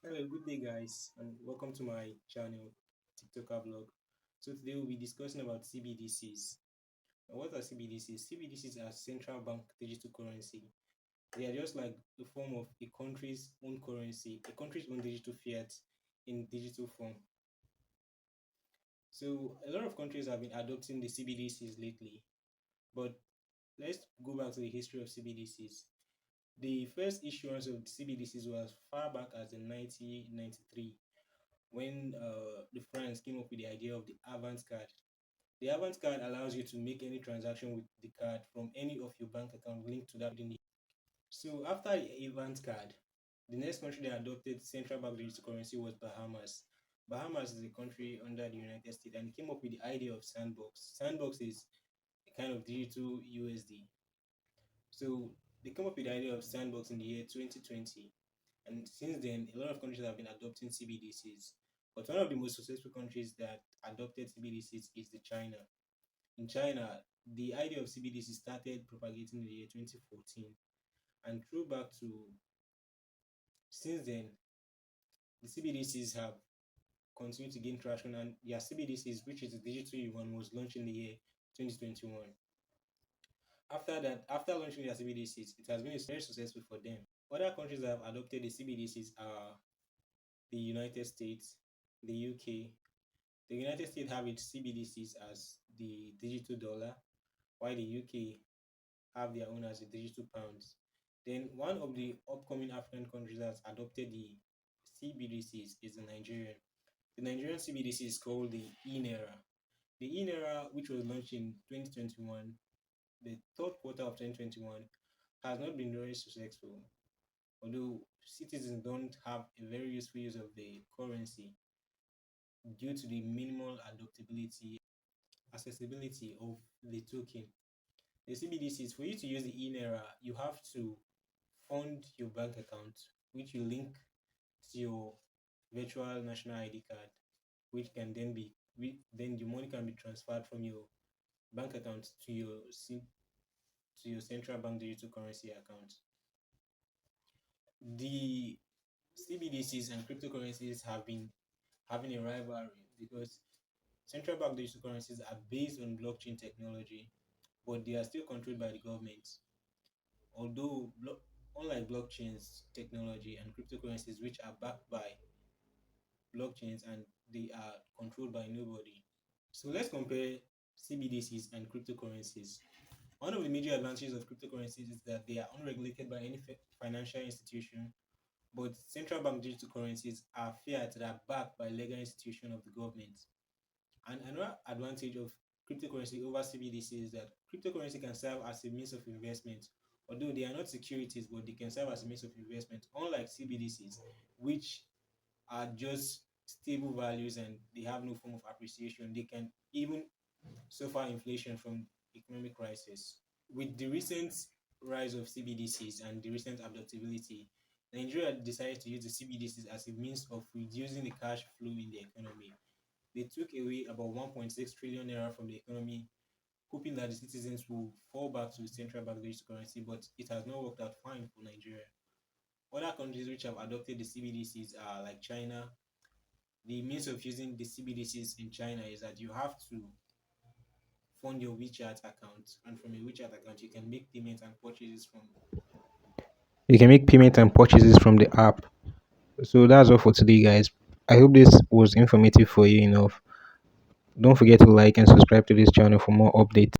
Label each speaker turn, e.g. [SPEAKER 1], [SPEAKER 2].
[SPEAKER 1] Hello, good day, guys, and welcome to my channel, TikToker vlog. So today we'll be discussing about CBDCs. Now, what are CBDCs? CBDCs are central bank digital currency. They are just like the form of a country's own currency, a country's own digital fiat in digital form. So a lot of countries have been adopting the CBDCs lately, but let's go back to the history of CBDCs. The first issuance of CBDCs was far back as in 1993 when the France came up with the idea of the Avant card. The Avant card allows you to make any transaction with the card from any of your bank account linked to that within the. So after the Avant card, the next country that adopted central bank digital currency was Bahamas. Bahamas is a country under the United States and came up with the idea of sandbox. Sandbox is a kind of digital USD. So they came up with the idea of sandbox in the year 2020. And since then, a lot of countries have been adopting CBDCs. But one of the most successful countries that adopted CBDCs is the China. In China, the idea of CBDC started propagating in the year 2014. And through back to since then, the CBDCs have continued to gain traction. And their CBDCs, which is the digital yuan, was launched in the year 2021. After that, after launching their CBDCs, it has been very successful for them. Other countries that have adopted the CBDCs are the United States, the UK. The United States have its CBDCs as the digital dollar, while the UK have their own as the digital pounds. Then one of the upcoming African countries that's adopted the CBDCs is the Nigerian. The Nigerian CBDC is called the INERA. The INERA, which was launched in 2021, the third quarter of 2021, has not been very successful. Although citizens don't have a very useful use of the currency due to the minimal adoptability, accessibility of the token. The CBDCs, for you to use the INERA, you have to fund your bank account, which you link to your virtual national ID card, which can then then the money can be transferred from your bank account to your central bank digital currency account. The CBDCs and cryptocurrencies have been having a rivalry because central bank digital currencies are based on blockchain technology, but they are still controlled by the government. Although, unlike blockchains technology and cryptocurrencies, which are backed by blockchains and they are controlled by nobody. So let's compare CBDCs and cryptocurrencies. One of the major advantages of cryptocurrencies is that they are unregulated by any financial institution, but central bank digital currencies are fiat that are backed by legal institution of the government. And another advantage of cryptocurrency over CBDC is that cryptocurrency can serve as a means of investment. Although they are not securities, but they can serve as a means of investment, unlike CBDCs, which are just stable values and they have no form of appreciation. They can even suffer inflation from economic crisis. With the recent rise of CBDCs and the recent adaptability, Nigeria decided to use the CBDCs as a means of reducing the cash flow in the economy. They took away about 1.6 trillion naira from the economy, hoping that the citizens will fall back to the central bank digital currency, but it has not worked out fine for Nigeria. Other countries which have adopted the CBDCs are like China. The means of using the CBDCs in China is that you have to fund your WeChat account, and from your WeChat account, you can make payments and purchases from. You can make payment and purchases from the app. So that's all for today, guys. I hope this was informative for you enough. Don't forget to like and subscribe to this channel for more updates.